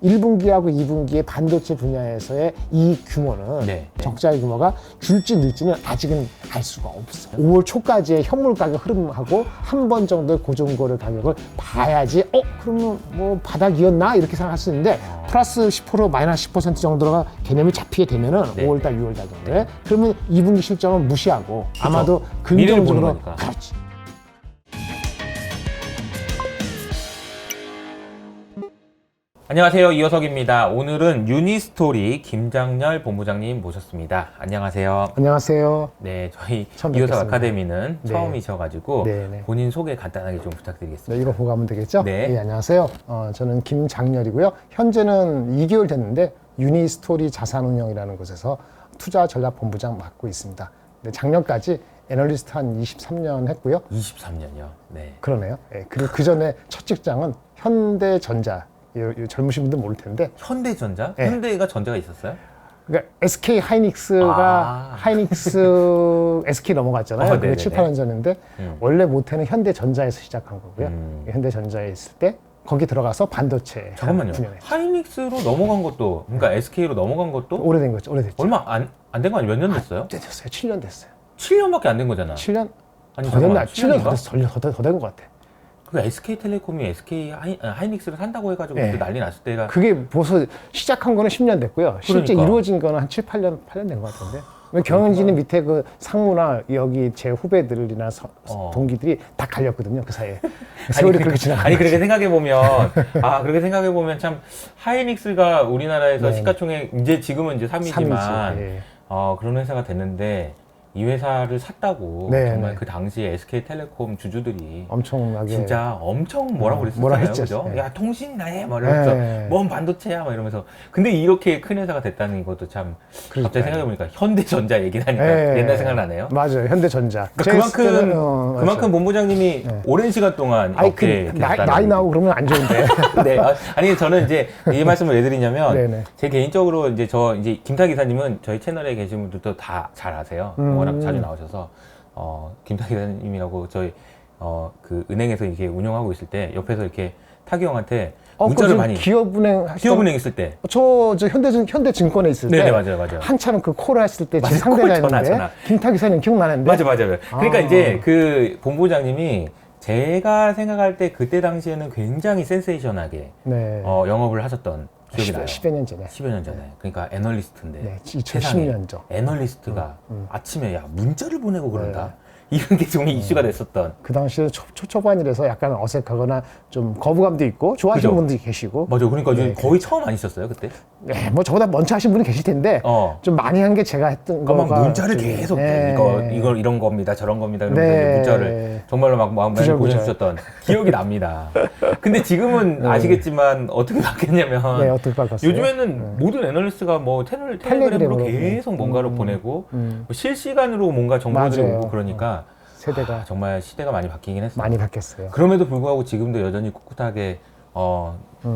1분기하고 2분기의 반도체 분야에서의 이익 규모는 네. 적자의 규모가 줄지 늘지는 아직은 알 수가 없어요. 5월 초까지의 현물 가격 흐름하고 한 번 정도의 고정고를 가격을 봐야지 그러면 뭐 바닥이었나 이렇게 생각할 수 있는데 플러스 10% 마이너스 10% 정도가 개념이 잡히게 되면은 네. 5월달 6월달 정도에 그러면 2분기 실적은 무시하고 아마도 미래를 보는 긍정적으로 거니까. 그렇지. 안녕하세요, 이호석입니다. 오늘은 유니스토리 김장렬 본부장님 모셨습니다. 안녕하세요. 안녕하세요. 네, 저희 처음 이호석 뵙겠습니다. 아카데미는 네. 처음이셔가지고 네. 본인 소개 간단하게 좀 부탁드리겠습니다. 네, 이거 보고 가면 되겠죠? 네. 예, 안녕하세요. 저는 김장렬이고요. 현재는 2개월 됐는데 유니스토리 자산운용이라는 곳에서 투자 전략 본부장 맡고 있습니다. 네, 작년까지 애널리스트 한 23년 했고요. 23년이요. 네. 그러네요. 예, 그리고 그 전에 첫 직장은 현대전자. 이 젊으신 분들 모를 텐데 현대전자? 네. 현대가 전자가 있었어요? 그러니까 SK 하이닉스가 하이닉스 SK 넘어갔잖아요. 그게 네네네. 7, 8년 전인데 원래 모태는 현대전자에서 시작한 거고요. 현대전자에 있을 때 거기 들어가서 반도체 잠깐만요. 분야에 하이닉스로 넘어간 것도, 그러니까 SK로 넘어간 것도 오래된 거죠. 오래됐죠. 얼마 안 된 거 아니에요? 몇 년 됐어요? 됐어요. 7년 됐어요. 7년밖에 안 된 거잖아. 7년 아니, 더 됐나? 잠깐만, 7년 7년인가? 더 된 것 같아. 그 SK텔레콤이 SK 하이닉스를 산다고 해가지고 네. 그때 난리 났을 때가 그게 벌써 시작한 거는 10년 됐고요. 실제 그러니까. 이루어진 거는 한 7, 8년 된 것 같은데. 경영진이 밑에 그 상무나 여기 제 후배들이나 동기들이 다 갈렸거든요. 그 사이에. 세월이 그렇게 지나가. 아니 그렇게 생각해보면 그렇게 생각해보면 참 하이닉스가 우리나라에서 네. 시가총액 지금은 이제 3위지만 예. 그런 회사가 됐는데 이 회사를 샀다고 네, 정말 네. 그 당시에 SK텔레콤 주주들이 엄청나게 진짜 엄청 뭐라고 뭐라 그랬었잖아요, 했죠. 그죠? 네. 야 통신이나 해, 막 이러면서 네. 뭔 반도체야, 막 이러면서. 근데 이렇게 큰 회사가 됐다는 것도 참 그러니까요. 갑자기 생각해보니까 현대전자 얘기를 하니까 네. 옛날 생각나네요. 맞아요. 현대전자. 그러니까 제 때는, 그만큼 맞아요. 본부장님이 네. 오랜 시간 동안 아니 업계에 나이 나오고 그러면 안 좋은데. 네, 아니 저는 이제 이 말씀을 왜 드리냐면 네네. 제 개인적으로 이제 김타 기사님은 저희 채널에 계신 분들도 다 잘 아세요. 워낙 자주 나오셔서 김타 기사님이라고 저희 그 은행에서 이렇게 운영하고 있을 때 옆에서 이렇게 타기 형한테 문자를 많이 기업은행 기업은행 있을 때. 저 현대증권에 있을 때 네네, 맞아요. 한참 그 콜을 했을 때 제 맞아요. 상대가 콜 전화, 있는데 전화. 김타 기사님 기억나는데 맞아요. 그러니까 이제 그 본부장님이 제가 생각할 때 그때 당시에는 굉장히 센세이션하게 네. 영업을 하셨던 기억이 나요. 10여 년 전에. 10여 년 전에. 그러니까 애널리스트인데. 네, 세상에 2010년 전. 애널리스트가 아침에 야 문자를 보내고 그런다. 이런 게 좀 이슈가 됐었던. 그 당시에 초반이라서 약간 어색하거나 좀 거부감도 있고 좋아하시는 그죠? 분들이 계시고. 맞아. 그러니까 네, 거의 처음 아니셨어요 그때? 네, 뭐 저보다 먼저 하신 분이 계실 텐데 좀 많이 한 게 제가 했던 막 거가 문자를 좀, 계속 네. 이거 이런 겁니다, 저런 겁니다. 그러면서 네. 이제 문자를 정말로 막 많이 구절구절. 보내주셨던 기억이 납니다. 근데 지금은 아시겠지만 어떻게 바뀌었냐면 네, 어떻게 바꿨어요? 요즘에는 모든 애널리스트가 뭐 텔레그램으로 텔레그램으로 계속 뭔가를 보내고 뭐 실시간으로 뭔가 정보들이 맞아요. 오고 그러니까 세대가 정말 시대가 많이 바뀌긴 했어요. 많이 바뀌었어요. 그럼에도 불구하고 지금도 여전히 꿋꿋하게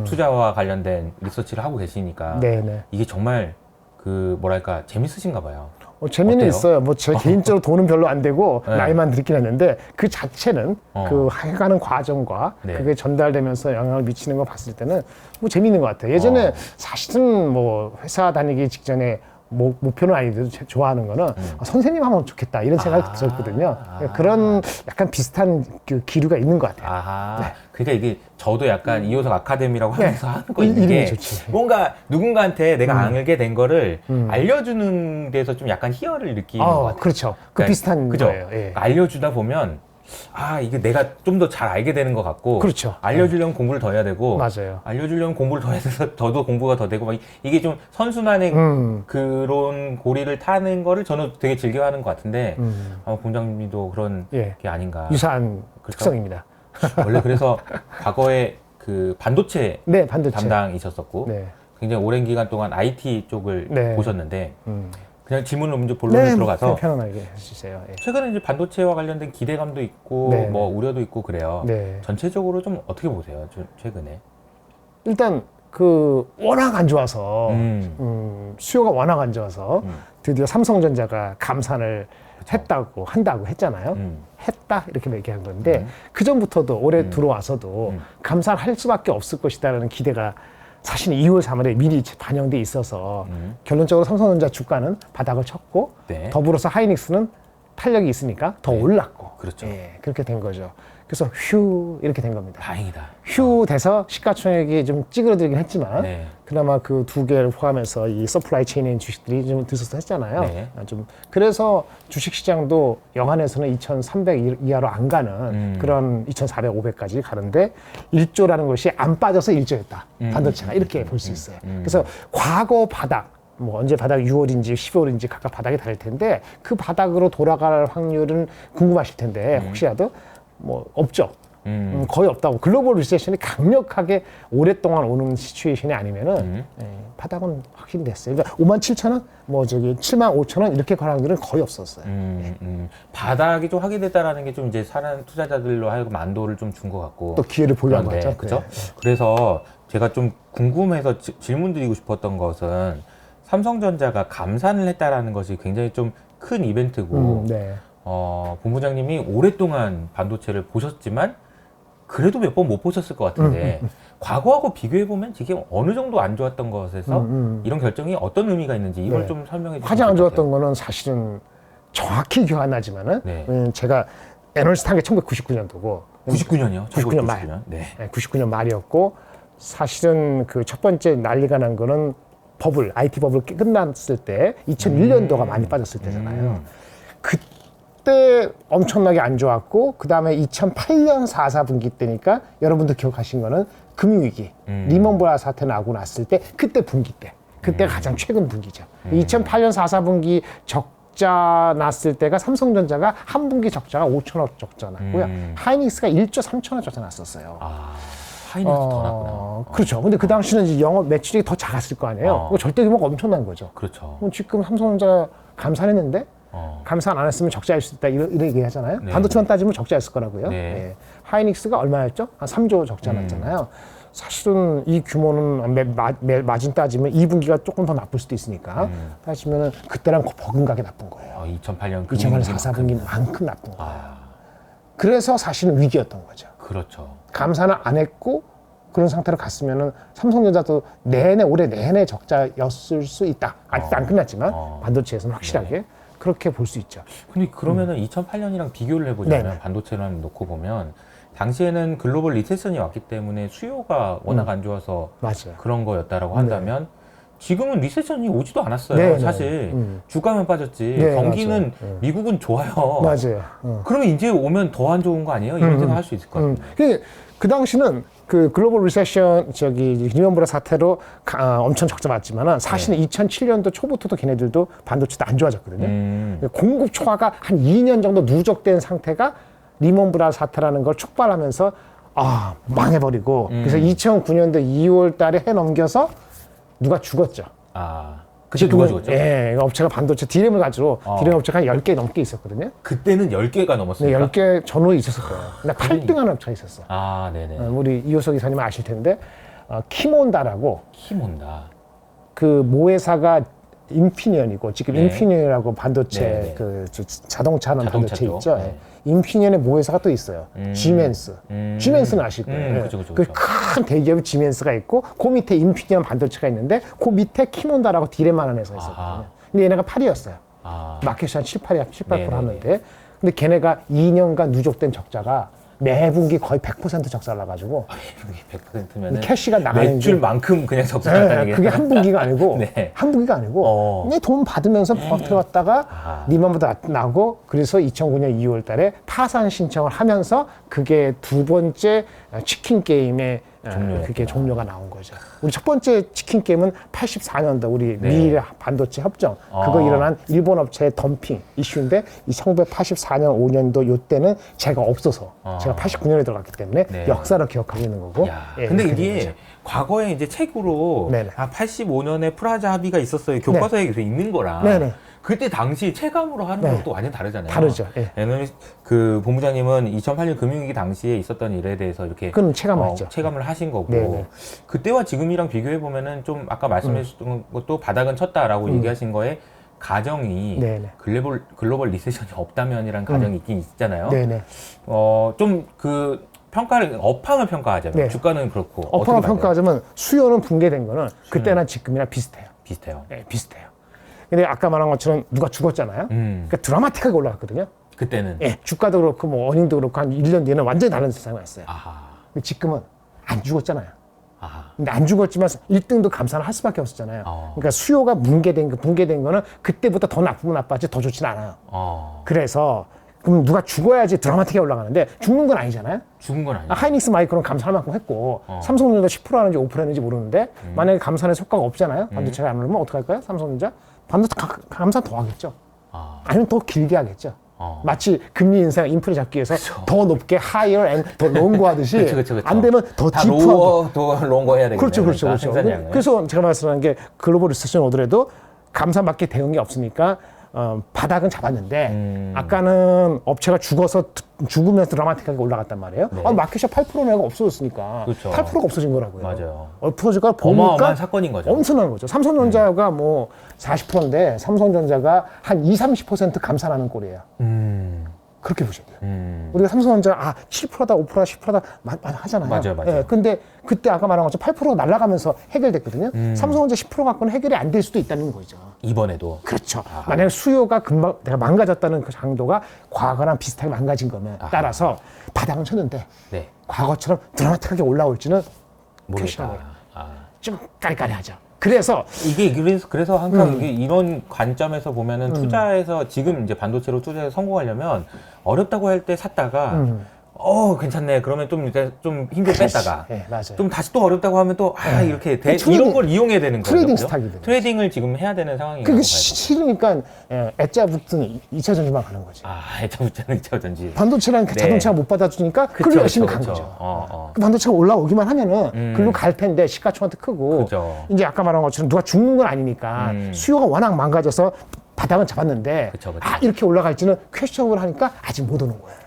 투자와 관련된 리서치를 하고 계시니까 네네. 이게 정말 그 뭐랄까 재밌으신가 봐요. 재미는 어때요? 있어요. 뭐 제 개인적으로 돈은 별로 안 되고 네. 나이만 들긴 했는데 그 자체는 그 해가는 과정과 네. 그게 전달되면서 영향을 미치는 거 봤을 때는 뭐 재미있는 것 같아요. 예전에 사실은 뭐 회사 다니기 직전에 목표는 아니더라도 좋아하는 거는 선생님 하면 좋겠다 이런 생각이 들었거든요. 그런 약간 비슷한 그 기류가 있는 것 같아요. 아하. 그러니까 이게 저도 약간 이호석 아카데미라고 하면서 하는 거 있는 이름이 게 좋지. 뭔가 누군가한테 내가 알게 된 거를 알려주는 데서 좀 약간 희열을 느끼는 것 같아요. 그렇죠. 그 그러니까 비슷한 그죠? 거예요. 예. 그러니까 알려주다 보면 이게 내가 좀 더 잘 알게 되는 것 같고 그렇죠. 알려주려면 공부를 더 해야 되고 맞아요. 알려주려면 공부를 더 해야 돼서 저도 공부가 더 되고 막 이게 좀 선순환의 그런 고리를 타는 거를 저는 되게 즐겨하는 것 같은데 본장님도 그런 예. 게 아닌가. 유사한 그렇죠? 특성입니다. 원래 그래서 과거에 그 반도체 네, 반도체. 담당이셨었고 네. 굉장히 오랜 기간 동안 IT 쪽을 네. 보셨는데 그냥 질문을 먼저 본론에 네, 들어가서 편안하게 해주세요. 예. 최근에 이제 반도체와 관련된 기대감도 있고 네, 뭐 우려도 있고 그래요. 네. 전체적으로 좀 어떻게 보세요? 최근에? 일단 그 워낙 안 좋아서 음. 수요가 워낙 안 좋아서 드디어 삼성전자가 감산을 그쵸. 한다고 했잖아요. 했다 이렇게 얘기한 건데 그 전부터도 올해 들어와서도 감산할 수밖에 없을 것이다라는 기대가 사실 2월 3일에 미리 반영돼 있어서 결론적으로 삼성전자 주가는 바닥을 쳤고 네. 더불어서 하이닉스는 탄력이 있으니까 더 올랐고 그렇죠. 예, 그렇게 된 거죠. 그래서 휴 이렇게 된 겁니다. 다행이다. 휴 돼서 시가총액이 좀 찌그러들긴 했지만 네. 그나마 그 두 개를 포함해서 이 서플라이 체인인 주식들이 좀 들썩했잖아요. 네. 좀 그래서 주식시장도 영한에서는 2,300 이하로 안 가는 그런 2,400, 500까지 가는데 1조라는 것이 안 빠져서 1조였다. 반도체가 이렇게 볼 수 있어요. 그래서 과거 바닥 뭐 언제 바닥 6월인지 12월인지 각각 바닥이 다를 텐데 그 바닥으로 돌아갈 확률은 궁금하실 텐데 혹시라도 뭐 없죠. 거의 없다고. 글로벌 리세션이 강력하게 오랫동안 오는 시츄에이션이 아니면은 바닥은 확실히 됐어요. 그러니까 57,000원, 뭐 저기 75,000원 이렇게 갈 확률은 거의 없었어요. 바닥이 좀 확인됐다라는 게 좀 이제 사람 투자자들로 하여금 안도를 좀 준 것 같고 또 기회를 보려고 그런데, 하죠. 그죠? 네. 그래서 제가 좀 궁금해서 질문 드리고 싶었던 것은 삼성전자가 감산을 했다라는 것이 굉장히 좀 큰 이벤트고 네. 본부장님이 오랫동안 반도체를 보셨지만 그래도 몇 번 못 보셨을 것 같은데 과거하고 비교해보면 이게 어느 정도 안 좋았던 것에서 이런 결정이 어떤 의미가 있는지 이걸 네. 좀 설명해 주시면 가장 안 좋을 것 좋았던 거는 사실은 정확히 기억 안 나지만은 네. 제가 애널리스트 한 게 1999년도고 99년이요? 99년 말. 1999년? 네. 99년 말이었고 사실은 그 첫 번째 난리가 난 거는 버블, IT 버블 끝났을 때 2001년도가 많이 빠졌을 때잖아요. 그때 엄청나게 안 좋았고 그 다음에 2008년 4, 4분기 때니까 여러분도 기억하신 거는 금융위기, 리먼브라 사태 나고 났을 때 그때 분기 때 그때가 가장 최근 분기죠. 2008년 4, 4분기 적자 났을 때가 삼성전자가 한 분기 적자가 5천억 적자 났고요. 하이닉스가 1조 3천억 적자 났었어요. 아, 하이닉스 더 났구나. 그렇죠. 근데 그 당시는 이제 영업 매출이 더 작았을 거 아니에요. 그거 절대 규모가 엄청난 거죠. 그렇죠. 그럼 지금 삼성전자 감산했는데 어. 감산 안 했으면 적자일 수 있다 이런 얘기 하잖아요. 네. 반도체만 따지면 적자였을 거라고요. 네. 예. 하이닉스가 얼마였죠? 한 3조 적자 났잖아요. 사실은 이 규모는 마진 따지면 2분기가 조금 더 나쁠 수도 있으니까 따지면은 그때랑 버금가게 나쁜 거예요. 2008년 2008년 4, 4분기만큼 나쁜 거예요. 아, 그래서 사실은 위기였던 거죠. 그렇죠. 감산을 안 했고 그런 상태로 갔으면은 삼성전자도 올해 내내 적자였을 수 있다. 아직도 안 끝났지만 반도체에서는 확실하게 그렇게 볼 수 있죠. 근데 그러면은 2008년이랑 비교를 해보자면 네네. 반도체를 놓고 보면 당시에는 글로벌 리세션이 왔기 때문에 수요가 워낙 안 좋아서 맞아요. 그런 거였다라고 한다면 지금은 리세션이 오지도 않았어요. 네네. 사실 주가만 빠졌지 네, 경기는 맞아요. 미국은 좋아요. 맞아요. 그러면 이제 오면 더 안 좋은 거 아니에요? 이런 생각 할 수 있을 것 같아요. 그 당시는 그 글로벌 리세션 리먼브라 사태로 엄청 적자 났지만은 사실은 2007년도 초부터도 걔네들도 반도체도 안 좋아졌거든요. 공급 초과가 한 2년 정도 누적된 상태가 리먼브라 사태라는 걸 촉발하면서 망해버리고 그래서 2009년도 2월 달에 해 넘겨서 누가 죽었죠. 아, 그때 누가 죽었죠? 예, 업체가 반도체 디램을 가지고 디램 업체가 한 10개 넘게 있었거든요. 그때는 10개가 넘었습니까? 네, 10개 전후에 있었을 거예요. 근데 8등하는 업체가 있었어. 아, 네네. 우리 이효석 이사님은 아실 텐데 키몬다라고 힘온다. 그 모회사가 인피니언이고 지금 네. 인피니언이라고 반도체 네. 그 자동차는 반도체 자동차죠. 있죠. 네. 인피니언의 모회사가 또 있어요. 지멘스. 지멘스는 아실 거예요. 그죠. 그 큰 대기업이 지멘스가 있고 그 밑에 인피니언 반도체가 있는데 그 밑에 키몬다라고 디램하는 회사가 있었거든요. 아하. 근데 얘네가 8위였어요. 아, 마켓이 한 7, 8% 네네네. 하는데 근데 걔네가 2년간 누적된 적자가 매 분기 거의 100% 적자를 나가지고 100%면은 캐시가 나가는 매출만큼 그냥 적자났다는 게 그게 한 분기가 아니고 네. 한 분기가 아니고 그냥 돈 받으면서 버텨왔다가 아하. 리먼보다 나고 그래서 2009년 2월 달에 파산 신청을 하면서 그게 두 번째 치킨 게임의 그게 종료가 나온 거죠. 우리 첫 번째 치킨 게임은 84년도 우리 네. 미일 반도체 협정 그거 일어난 일본 업체의 덤핑 이슈인데 이 1984년 5년도 요때는 제가 없어서 제가 89년에 들어갔기 때문에 네. 역사를 기억하고 있는 거고. 야, 예, 근데 그렇게 된 이게 거죠. 과거에 이제 책으로 네네. 85년에 프라자 합의가 있었어요. 교과서에 계속 있는 거랑 네네. 그때 당시 체감으로 하는 네. 거랑 또 완전 다르잖아요. 다르죠. 예. 왜냐면 그 본부장님은 2008년 금융위기 당시에 있었던 일에 대해서 이렇게 그건 체감했죠. 체감을 하신 거고 네네. 그때와 지금이랑 비교해 보면은 좀 아까 말씀해 주셨던 것도 바닥은 쳤다라고 얘기하신 거에 가정이 네네. 글로벌 리세션이 없다면이란 가정이 있긴 있잖아요. 네네. 좀 그 평가를 업황을 평가하자면 네. 주가는 그렇고 업황을 어떻게 봐야 돼요? 평가하자면 수요는 붕괴된 거는 그때나 지금이나 비슷해요. 비슷해요. 네, 비슷해요. 근데 아까 말한 것처럼 누가 죽었잖아요. 그러니까 드라마틱하게 올라갔거든요. 그때는 예, 주가도 그렇고 뭐 어닝도 그렇고 한 1년 뒤에는 완전히 다른 세상이 왔어요. 아하. 근데 지금은 안 죽었잖아요. 아하. 근데 안 죽었지만 1등도 감산을 할 수밖에 없었잖아요. 그러니까 수요가 붕괴된 거는 그때부터 더 나쁘면 나빠지 더 좋지는 않아요. 그래서 그럼 누가 죽어야지 드라마틱하게 올라가는데 죽는 건 아니잖아요. 죽은 건 아니에요. 하이닉스 마이크론 감산할 만큼 했고 삼성전자 10% 하는지 5% 하는지 모르는데 만약에 감산의 효과가 없잖아요. 반도체가 안 오르면 어떻게 할까요? 삼성전자? 반도체 감산 더 하겠죠. 아니면 더 길게 하겠죠. 마치 금리 인상 인플레 잡기 위해서 더 높게 higher and 더 롱거 하듯이 그쵸. 안 되면 더 다 딥하게. 더 롱거 해야 되겠네요. 그렇죠. 생산량을. 그래서 제가 말씀하는 게 글로벌 리세션 오더라도 감산밖에 대응이 없으니까 바닥은 잡았는데 아까는 업체가 죽으면서 드라마틱하게 올라갔단 말이에요. 네. 마켓샷 8% 내가 없어졌으니까 그렇죠. 8%가 없어진 거라고요. 맞아요. 없어지니까 어마어마한 보니까 사건인 거죠. 엄청난 거죠. 삼성전자가 뭐 40%인데 삼성전자가 한 20-30% 감산하는 꼴이에요. 그렇게 보셔야 돼요. 우리가 삼성전자 7%다 5%다 10%다 하잖아요. 맞아요. 예, 근데 그때 아까 말한 것처럼 8%가 날아가면서 해결됐거든요. 삼성전자 10% 갖고는 해결이 안 될 수도 있다는 거죠. 이번에도. 그렇죠. 만약에 수요가 금방 내가 망가졌다는 그 장도가 과거랑 비슷하게 망가진 거면 따라서 바닥은 쳤는데 네. 과거처럼 드라마틱하게 올라올지는 모르겠다. 좀 까리까리하죠. 그래서 이게 그래서 항상 이게 이런 관점에서 보면은 투자해서 지금 이제 반도체로 투자해서 성공하려면 어렵다고 할 때 샀다가 괜찮네. 그러면 좀 이제 좀 힘들 뺐다가 네, 맞아요. 좀 다시 또 어렵다고 하면 또 이렇게 트레이딩, 이런 걸 이용해야 되는 거죠. 트레이딩 그죠? 스탁이 되는 트레이딩을 지금 해야 되는 상황인 그게 거예요. 싫으니까 애자 붙은 2차 전지만 가는 거지. 애차붙자는 2차 전지. 반도체랑 네. 자동차가 못 받아주니까 그걸로 열심히 간 거죠. 그 반도체가 올라오기만 하면은 글로 갈 텐데 시가총한테 크고 그죠. 이제 아까 말한 것처럼 누가 죽는 건 아니니까 수요가 워낙 망가져서 바닥은 잡았는데 그쵸. 이렇게 올라갈지는 퀘스천을 하니까 아직 못 오는 거예요.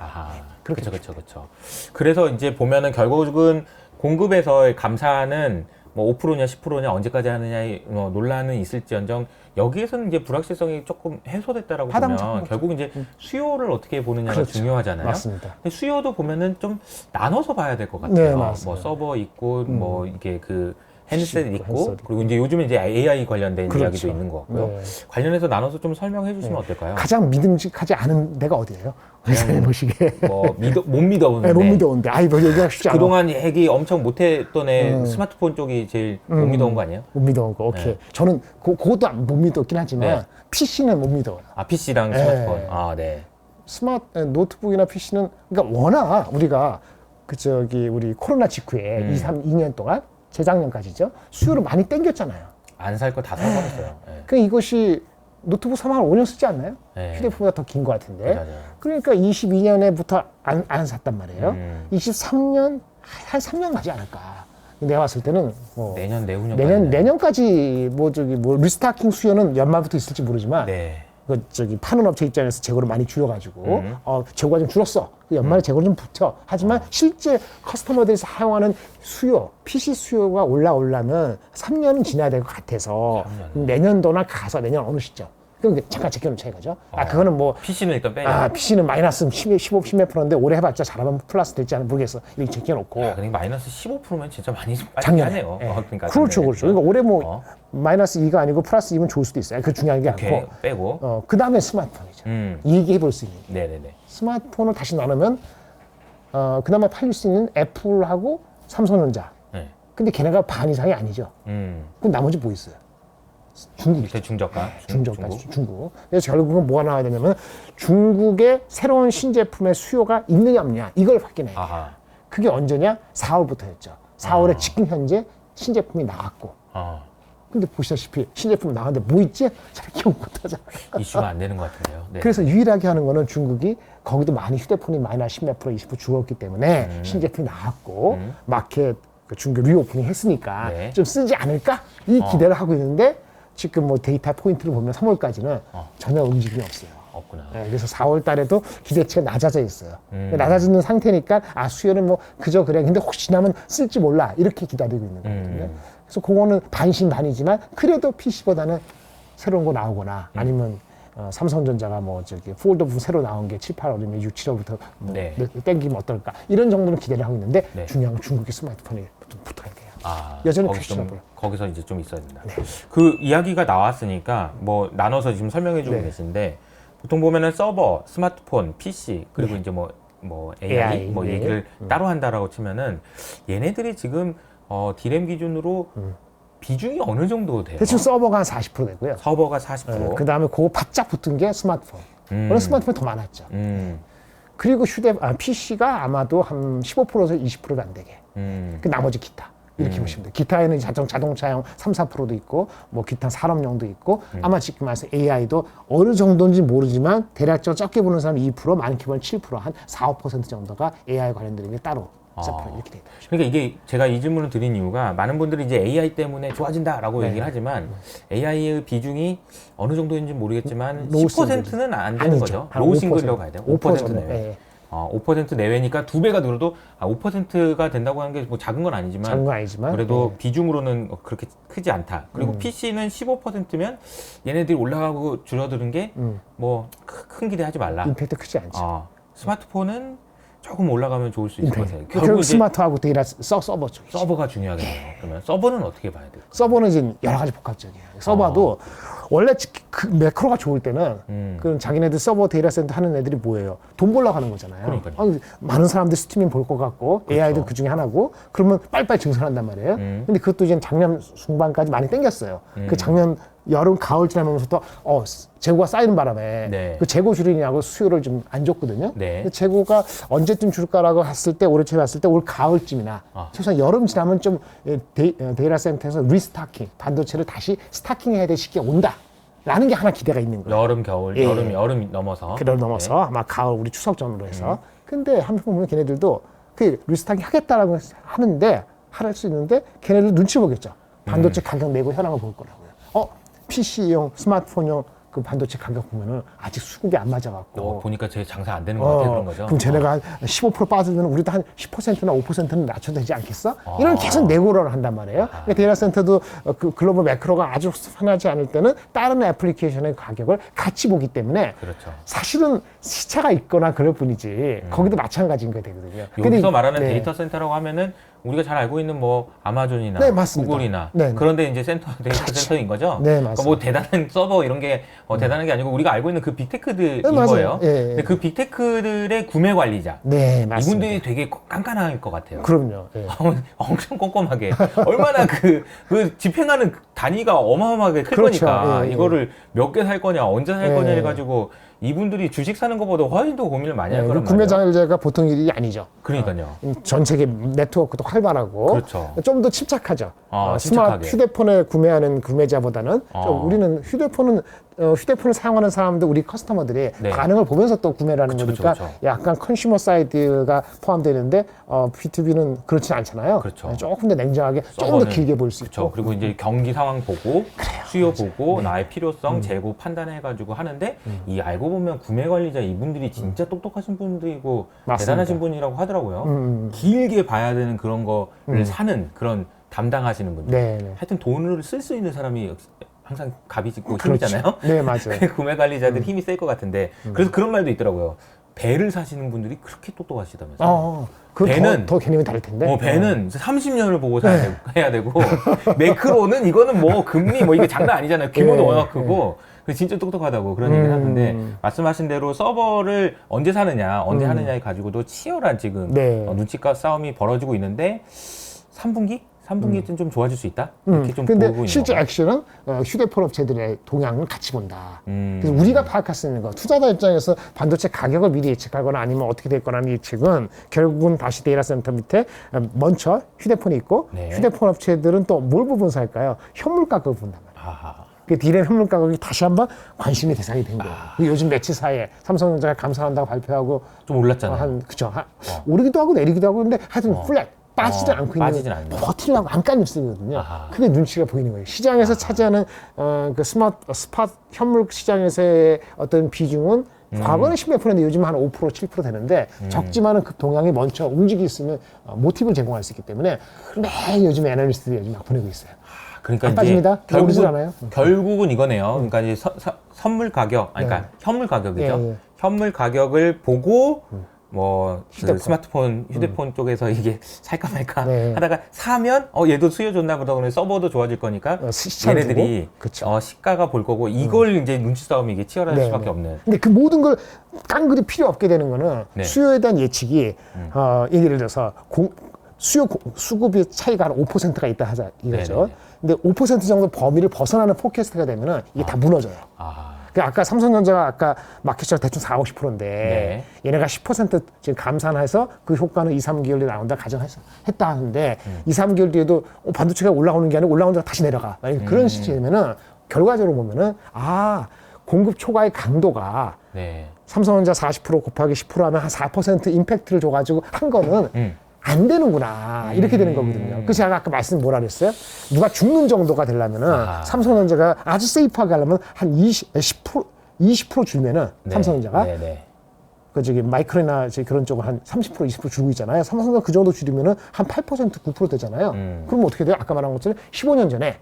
그렇죠. 그래서 이제 보면은 결국은 공급에서의 감산은 뭐 5%냐 10%냐 언제까지 하느냐의 논란은 있을지언정 여기에서는 이제 불확실성이 조금 해소됐다라고 보면 결국 이제 수요를 어떻게 보느냐가 그렇죠. 중요하잖아요. 맞습니다. 근데 수요도 보면은 좀 나눠서 봐야 될 것 같아요. 네, 맞습니다. 뭐 서버 있고 뭐 이게 그 핸드셋 있고 핸드셋 그리고 이제 요즘에 이제 AI 관련된 그렇죠. 이야기도 있는 것 같고요. 네. 관련해서 나눠서 좀 설명해 주시면 어떨까요? 가장 믿음직하지 않은 데가 어디예요? 회사에 보시기에. 못 믿어오는데. 네, 못 믿어오는데. 뭐 얘기하기 쉽지 않아. 그동안 얘기 엄청 못했던 애 스마트폰 쪽이 제일 못 믿어온 거 아니에요? 못 믿어온 거. 오케이. 네. 저는 그것도 못 믿었긴 하지만 네. PC는 못 믿어요. PC랑 네. 스마트폰. 네. 노트북이나 PC는 그러니까 워낙 우리가 우리 코로나 직후에 2년 동안 재작년까지죠. 수요를 많이 땡겼잖아요. 안 살 거 다 사버렸어요. 네. 그 이것이 노트북 사면 한 5년 쓰지 않나요? 네. 휴대폰보다 더 긴 것 같은데. 맞아요. 그러니까 22년에부터 안 샀단 말이에요. 23년 한 3년 가지 않을까. 내가 봤을 때는 뭐 내년까지 뭐 리스타킹 수요는 연말부터 있을지 모르지만 네. 파는 업체 입장에서 재고를 많이 줄여가지고 재고가 좀 줄었어. 연말에 재고를 좀 붙여. 하지만 실제 커스터머들이 사용하는 수요, PC 수요가 올라오려면 3년은 지나야 될 것 같아서 내년도나 가서 내년 어느 시점. 그럼 잠깐 제껴놓은 차이가죠. 그거는 뭐 PC는 일단 빼자. PC는 마이너스 15, 10몇 %인데 올해 해봤자 잘하면 플러스 될지 않을지 모르겠어. 이렇게 제껴놓고. 그러니까 마이너스 15%면 진짜 많이 작년에. 하네요. 그러니까 그렇죠. 그러니까 올해 뭐 마이너스 2가 아니고 플러스 2면 좋을 수도 있어요. 그 중요한 게 않고. 빼고. 그 다음에 스마트폰이죠. 얘기해 볼 수 있는. 네네네. 스마트폰을 다시 나누면 그나마 팔릴 수 있는 애플하고 삼성전자. 네. 근데 걔네가 반 이상이 아니죠. 그럼 나머지 뭐 있어요? 중국이죠. 중저가. 중국. 그래서 결국은 뭐가 나와야 되냐면 중국의 새로운 신제품의 수요가 있느냐 없느냐 이걸 확인해야 돼요. 그게 언제냐? 4월부터였죠. 4월에 지금 현재 신제품이 나왔고. 근데 보시다시피 신제품 나왔는데 뭐 있지? 잘 기억 못하잖아요. 이슈가 안 되는 것 같은데요. 네. 그래서 유일하게 하는 거는 중국이 거기도 많이 휴대폰이 마이너스 10몇 %, 20% 죽었기 때문에 신제품이 나왔고 마켓 중국 리오프닝 했으니까 네. 좀 쓰지 않을까? 이 기대를 하고 있는데 지금 뭐 데이터 포인트를 보면 3월까지는 전혀 움직임이 없어요. 없구나. 네, 그래서 4월 달에도 기대치가 낮아져 있어요. 낮아지는 상태니까 수요는 뭐 그저 그래. 근데 혹시 지나면 쓸지 몰라. 이렇게 기다리고 있는 거거든요. 그래서 그거는 반신반의지만 그래도 PC보다는 새로운 거 나오거나 아니면 삼성전자가 뭐 저기 폴더 부분 새로 나온 게 7, 8월이면 6, 7월부터 뭐 네. 땡기면 어떨까 이런 정도는 기대를 하고 있는데 네. 중요한 건 중국의 스마트폰이 좀 붙어야 돼요. 아, 여전히 거기 푸시더블. 좀, 거기서 이제 좀 있어야 된다. 네. 그 이야기가 나왔으니까 뭐 나눠서 지금 설명해주고 네. 계신데 보통 보면은 서버, 스마트폰, PC 그리고 이제 뭐 AI 뭐 네. 얘기를 따로 한다라고 치면은 얘네들이 지금 디램 기준으로 비중이 어느 정도 돼요? 대충 서버가 한 40% 되고요. 서버가 40%. 그 다음에 그거 바짝 붙은 게 스마트폰. 원래 스마트폰이 더 많았죠. 그리고 PC가 아마도 한 15%에서 20%가 안 되게. 그 나머지 기타. 이렇게 보시면 돼요. 기타에는 자동차용 3, 4%도 있고, 뭐 기타 산업용도 있고, 아마 지금 말해서 AI도 어느 정도인지 모르지만 대략적으로 적게 보는 사람 2%, 많게 보면 7%, 한 4, 5% 정도가 AI 관련된 게 따로 이렇게 돼 있다. 그러니까 이게 제가 이 질문을 드린 이유가 많은 분들이 이제 AI 때문에 좋아진다라고 네. 얘기를 하지만 AI의 비중이 어느 정도인지 모르겠지만 로우 10%는 안 되는 아니죠. 거죠. 한 로우 5%. 싱글이라고 봐야 돼요. 5% 내외. 네. 5% 내외니까 두 배가 늘어도 5%가 된다고 하는 게 뭐 작은 건 아니지만 작은 건 아니지만 그래도 네. 비중으로는 그렇게 크지 않다. 그리고 PC는 15%면 얘네들이 올라가고 줄어드는 게 뭐 큰 기대하지 말라. 임팩트 크지 않죠. 스마트폰은 조금 올라가면 좋을 수 있을 것 같아요. 결국 스마트하고 데이터 서버죠. 서버가 중요하겠네요. 그러면 서버는 어떻게 봐야 돼요? 서버는 이제 여러 가지 복합적이에요. 서버도 원래 그 매크로가 좋을 때는 그 자기네들 서버 데이터 센터 하는 애들이 뭐예요? 돈 벌려고 하는 거잖아요. 그러니까요. 많은 사람들이 스트리밍 볼 것 같고 그렇죠. AI도 그 중에 하나고 그러면 빨리빨리 증설한단 말이에요. 근데 그것도 이제 작년 중반까지 많이 땡겼어요. 그 작년 여름 가을 지나면서부터 재고가 쌓이는 바람에 네. 그 재고 줄이냐고 수요를 좀 안 줬거든요. 네. 근데 재고가 언제쯤 줄까라고 했을 때 올해초에 봤을 때 올 가을쯤이나 최소한 여름 지나면 좀 데이터 센터에서 리스타킹 반도체를 다시 스타킹해야 될 시기가 온다라는 게 하나 기대가 있는 거예요. 여름, 겨울, 예. 여름 넘어서. 그걸 넘어서 아마 가을 우리 추석 전으로 해서. 근데 한편 보면 걔네들도 그 리스타킹 하겠다라고 하는데 할 수 있는데 걔네들 눈치 보겠죠. 반도체 가격 내고 현황을 볼 거라고요. PC용 스마트폰용 그 반도체 가격 보면은 아직 수급이 안 맞아갖고. 보니까 제 장사 안 되는 것 같아 그런 거죠. 그럼 쟤네가 한 15% 빠지면 우리도 한 10%나 5%는 낮춰도 되지 않겠어? 이런 계속 내고를 한단 말이에요. 그러니까 데이터 센터도 그 글로벌 매크로가 아주 편하지 않을 때는 다른 애플리케이션의 가격을 같이 보기 때문에 그렇죠. 사실은 시차가 있거나 그럴 뿐이지 거기도 마찬가지인 거 되거든요. 여기서 말하는 네. 데이터 센터라고 하면은 우리가 잘 알고 있는 뭐 아마존이나 네, 맞습니다. 구글이나 네, 네. 그런데 이제 데이터 센터인 거죠. 네, 그러니까 뭐 대단한 서버 이런 게 대단한 게 아니고 우리가 알고 있는 그 빅테크들인 네, 맞아요. 거예요. 예, 예. 근데 그 빅테크들의 구매 관리자 네, 맞습니다. 이분들이 되게 깐깐할 것 같아요. 그럼요. 예. 엄청 꼼꼼하게 얼마나 그 집행하는 단위가 어마어마하게 클 그렇죠. 거니까 예, 예. 이거를 몇 개 살 거냐 언제 살 예. 거냐 해가지고 이분들이 주식 사는 것보다 훨씬 더 고민을 많이 할 거란 구매 말이에요. 장려제가 보통 일이 아니죠. 그러니까요. 전 세계 네트워크도 활발하고 그렇죠. 좀 더 침착하죠. 침착하게. 스마트 휴대폰을 구매하는 구매자보다는 좀 우리는 휴대폰을 사용하는 사람들 우리 커스터머들이 네. 반응을 보면서 또 구매를 하는 그쵸, 거니까 그쵸. 약간 컨슈머 사이드가 포함되는데 B2B는 그렇지 않잖아요. 그렇죠. 조금 더 냉정하게 조금 더 길게 볼 수 그렇죠. 있고 그리고 이제 경기 상황 보고 수요 보고 네. 나의 필요성 재고 판단해가지고 하는데 이 알고 보면 구매 관리자 이분들이 진짜 똑똑하신 분들이고 맞습니다. 대단하신 분이라고 하더라고요. 길게 봐야 되는 그런 거를 사는 그런 담당하시는 분들. 네, 네. 하여튼 돈을 쓸 수 있는 사람이 항상 갑이 짓고 그렇죠. 힘이잖아요. 네, 맞아요. 구매 관리자들 힘이 셀 것 같은데 그래서 그런 말도 있더라고요. 배를 사시는 분들이 그렇게 똑똑하시다면서요. 그 배는 더 개념이 다를 텐데. 배는 30년을 보고 사야 네. 해야 되고 매크로는 이거는 뭐 금리 뭐 이게 장난 아니잖아요. 규모도 네, 워낙 크고 그래서 진짜 똑똑하다고 그런 얘기를 하는데 말씀하신 대로 서버를 언제 사느냐 언제 하느냐에 가지고도 치열한 지금 네. 눈치가 싸움이 벌어지고 있는데 3분기쯤 좀 좋아질 수 있다? 이렇게 좀 근데 보고 있는 실제 건가요? 액션은 휴대폰 업체들의 동향을 같이 본다. 음. 그래서 우리가 파악할 수 있는 거, 투자자 입장에서 반도체 가격을 미리 예측하거나 아니면 어떻게 될 거라는 예측은 결국은 다시 데이터 센터 밑에 먼저 휴대폰이 있고 네. 휴대폰 업체들은 또 뭘 보면서 할까요? 현물 가격을 본단 말이에요. 아하. 그 디램 현물 가격이 다시 한번 관심의 대상이 된 거예요. 요즘 며칠 사이에 삼성전자가 감산한다고 발표하고 좀 올랐잖아요. 오르기도 하고 내리기도 하고 근데 하여튼 플랫 빠지지 않고 빠지진 있는 않는다. 버티려고 안간 뉴스거든요. 아하. 그게 눈치가 보이는 거예요. 시장에서 차지하는 그 스팟 현물 시장에서의 어떤 비중은 과거는 10%인데 요즘 한 5%, 7% 되는데 적지만은 그 동향이 먼저 움직이 있으면 모티브를 제공할 수 있기 때문에 매일 요즘 애널리스트들이 요즘 막 보내고 있어요. 그러니까 안 이제 빠집니다. 오르질 않아요. 결국은 이거네요. 그러니까 이제 선물 가격, 아니, 그러니까 현물 가격이죠. 예, 예. 현물 가격을 보고 뭐 휴대폰. 그 스마트폰, 휴대폰 쪽에서 이게 살까 말까 네. 하다가 사면 얘도 수요 좋나 보다 그러면 서버도 좋아지질 거니까 시차를 얘네들이 두고. 그쵸. 시가가 볼 거고 이걸 이제 눈치 싸움이 이게 치열할 네, 수밖에 네. 없는. 근데 그 모든 걸 깡그리 필요 없게 되는 거는 네. 수요에 대한 예측이 예를 들어서 수급의 차이가 한 5%가 있다 하자 이거죠. 네네네. 근데 5% 정도 범위를 벗어나는 포캐스트가 되면은 이게 다 무너져요. 아, 그 아까 삼성전자가 아까 마켓시가 대충 40~50%인데 네. 얘네가 10% 지금 감산해서 그 효과는 2~3개월 뒤에 나온다 가정했다 하는데 2~3개월 뒤에도 반도체가 올라오는 게 아니고 올라오는 데가 다시 내려가. 만약에 그런 시점이면은 결과적으로 보면은 공급 초과의 강도가 네. 삼성전자 40% 곱하기 10% 하면 한 4% 임팩트를 줘가지고 한 거는 안 되는구나 이렇게 되는 거거든요. 그래서 제가 아까 말씀 뭐라 그랬어요? 누가 죽는 정도가 되려면은 삼성전자가 아주 세이프하게 하려면 한 20% 줄면은 네. 삼성전자가 네, 네. 그 저기 마이크로나 그런 쪽은 한 30% 20% 줄고 있잖아요. 삼성전자 그 정도 줄이면은 한 8% 9% 되잖아요. 그럼 어떻게 돼요? 아까 말한 것처럼 15년 전에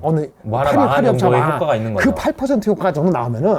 어느 뭐 하나 망한 정도의 효과가 있는 거죠. 그 8% 효과 정도 나오면은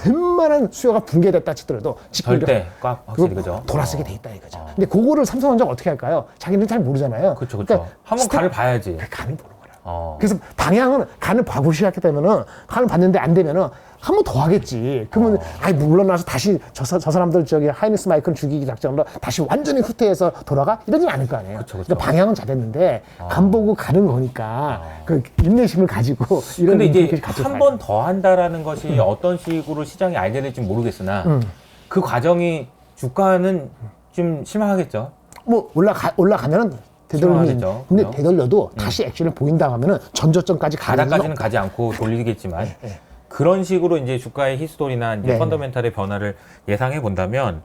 웬만한 수요가 붕괴됐다 치더라도 절대 꽉 확실히 그죠. 돌아서게 돼 있다 이거죠. 근데 그거를 삼성전자가 어떻게 할까요? 자기는 잘 모르잖아요. 그렇죠, 그렇죠. 그러니까 한번 간을 봐야지. 그 간을 보는 거라. 어. 그래서 방향은 간을 봐고 시작했기 때문에 간을 봤는데 안 되면은 한 번 더 하겠지. 그러면 물러나서 다시 저 사람들 저기 하이닉스 마이크를 죽이기 작전으로 다시 완전히 후퇴해서 돌아가 이러진 않을 거 아니에요. 그쵸, 그쵸. 그러니까 방향은 잘했는데 간 보고 가는 거니까 그 인내심을 가지고 이런 근데 이제 인식을 가지고 한 가야 번 더 한다라는 것이 어떤 식으로 시장이 알게 될지 모르겠으나 그 과정이 주가는 좀 실망하겠죠. 뭐 올라가면은 되돌리면 실망하겠죠. 근데 그죠? 되돌려도 다시 액션을 보인다 하면은 전저점까지 가는 바닥까지는 가지 않고 돌리겠지만 그런 식으로 이제 주가의 히스토리나 이제 네. 펀더멘탈의 변화를 예상해 본다면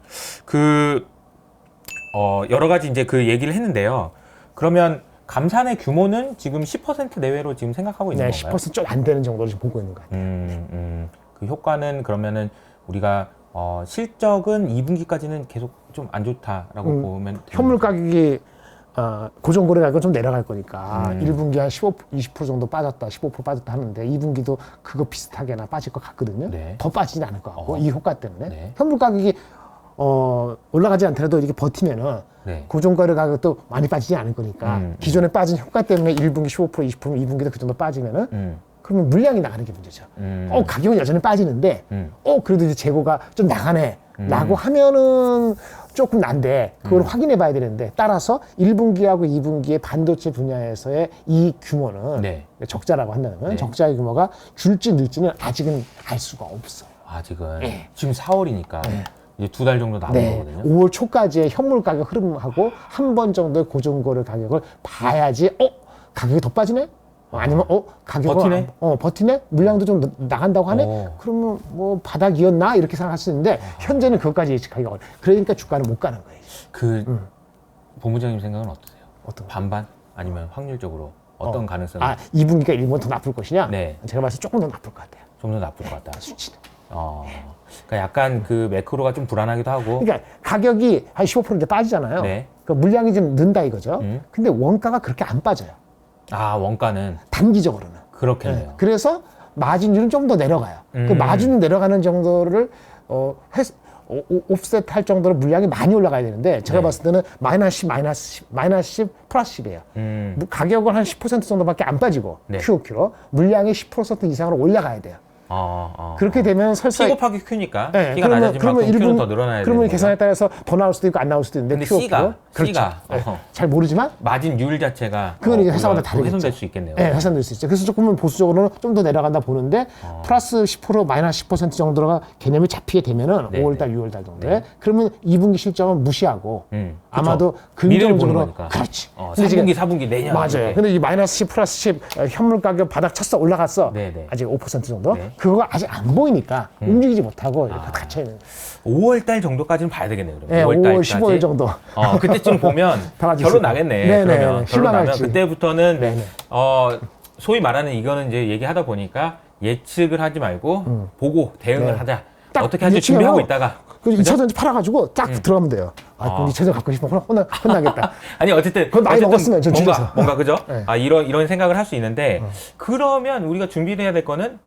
여러 가지 이제 그 얘기를 했는데요. 그러면 감산의 규모는 지금 10% 내외로 지금 생각하고 있는 네, 건가요? 10%좀 안 되는 정도로 지금 보고 있는 것 같아요. 그 효과는 그러면은 우리가 실적은 2분기까지는 계속 좀 안 좋다라고 보면 되는 현물 가격이 고정거래 가격은 좀 내려갈 거니까 1분기 한 20% 정도 빠졌다, 15% 빠졌다 하는데 2분기도 그거 비슷하게나 빠질 것 같거든요. 네. 더 빠지진 않을 것 같고 이 효과 때문에 네. 현물 가격이 올라가지 않더라도 이렇게 버티면은 네. 고정거래 가격도 많이 빠지지 않을 거니까 기존에 빠진 효과 때문에 1분기 15% 20%면 2분기도 그 정도 빠지면은 그러면 물량이 나가는 게 문제죠. 가격은 여전히 빠지는데 그래도 이제 재고가 좀 나가네 라고 하면은 조금 난데 그걸 확인해 봐야 되는데 따라서 1분기하고 2분기의 반도체 분야에서의 이 규모는 네. 적자라고 한다면 적자의 규모가 줄지 늘지는 아직은 알 수가 없어요. 아직은 네. 지금 4월이니까 이제 2달 정도 남은 네, 거거든요. 5월 초까지의 현물 가격 흐름하고 한 번 정도의 고정거래 가격을 봐야지 가격이 더 빠지네? 아니면 가격은 버티네? 버티네? 물량도 좀 나간다고 하네? 그러면 뭐 바닥이었나? 이렇게 생각할 수 있는데 현재는 그것까지 예측하기가 어려워요. 그러니까 주가는 못 가는 거예요. 그 본부장님 생각은 어떠세요? 어떤 거? 반반 아니면 확률적으로 어떤 가능성이 2분기가 1분 더 나쁠 것이냐? 네. 제가 봤을 때 조금 더 나쁠 것 같아요. 좀 더 나쁠 것 같다. 수치는. 그러니까 약간 그 매크로가 좀 불안하기도 하고. 그러니까 가격이 한 15% 이제 빠지잖아요. 네. 그러니까 물량이 좀 는다 이거죠. 근데 원가가 그렇게 안 빠져요. 원가는 단기적으로는. 그렇겠네요. 그래서 마진율은 좀 더 내려가요. 그 마진 내려가는 정도를 옵셋 할 정도로 물량이 많이 올라가야 되는데 제가 봤을 때는 마이너스 10 플러스 10이에요. 가격은 한 10% 정도밖에 안 빠지고 QOQ로 물량이 10% 이상으로 올라가야 돼요. 그렇게 되면 설사 P 곱하기 Q니까 P가 낮아진 만큼 Q는 더 늘어나야 되는 그러면 거죠. 계산에 따라서 더 나올 수도 있고 안 나올 수도 있는데 근데 QOQ C가 그렇죠. 잘 모르지만 마진율 자체가 그건 이제 회사마다 다르겠죠. 훼손될 수 있겠네요. 네, 훼손될 수 있죠. 그래서 조금은 보수적으로는 좀 더 내려간다 보는데 플러스 10% 마이너스 10% 정도가 개념이 잡히게 되면은 5월달, 6월달 정도에 그러면 2분기 실적은 무시하고 아마도 미래를 보는 긍정적으로 거니까. 그렇지. 3분기, 4분기 내년 맞아요. 이렇게. 근데 이 마이너스 10 플러스 10 현물 가격 바닥 쳤어 올라갔어. 네네. 아직 5% 정도. 네. 그거가 아직 안 보이니까 움직이지 못하고 이렇게 갇혀 있는. 5월달 정도까지는 봐야 되겠네요. 그러면 네, 5월 5월달까지. 15일 정도. 그때쯤 보면 달라질 결론 수 있고. 나겠네. 네네, 그러면 결론 나면 실망할지. 그때부터는 네네. 소위 말하는 이거는 이제 얘기하다 보니까 예측을 하지 말고 보고 대응을 하자. 딱 어떻게 할지 예측하고 준비하고 있다가 그래서 2차전 팔아가지고 쫙 들어가면 돼요. 아, 2차전 갖고 싶으면 혼나겠다. 아니 어쨌든 그건 나이 먹었으면 전 줄여서. 뭔가 그죠? 네. 아 이런 생각을 할 수 있는데 그러면 우리가 준비를 해야 될 거는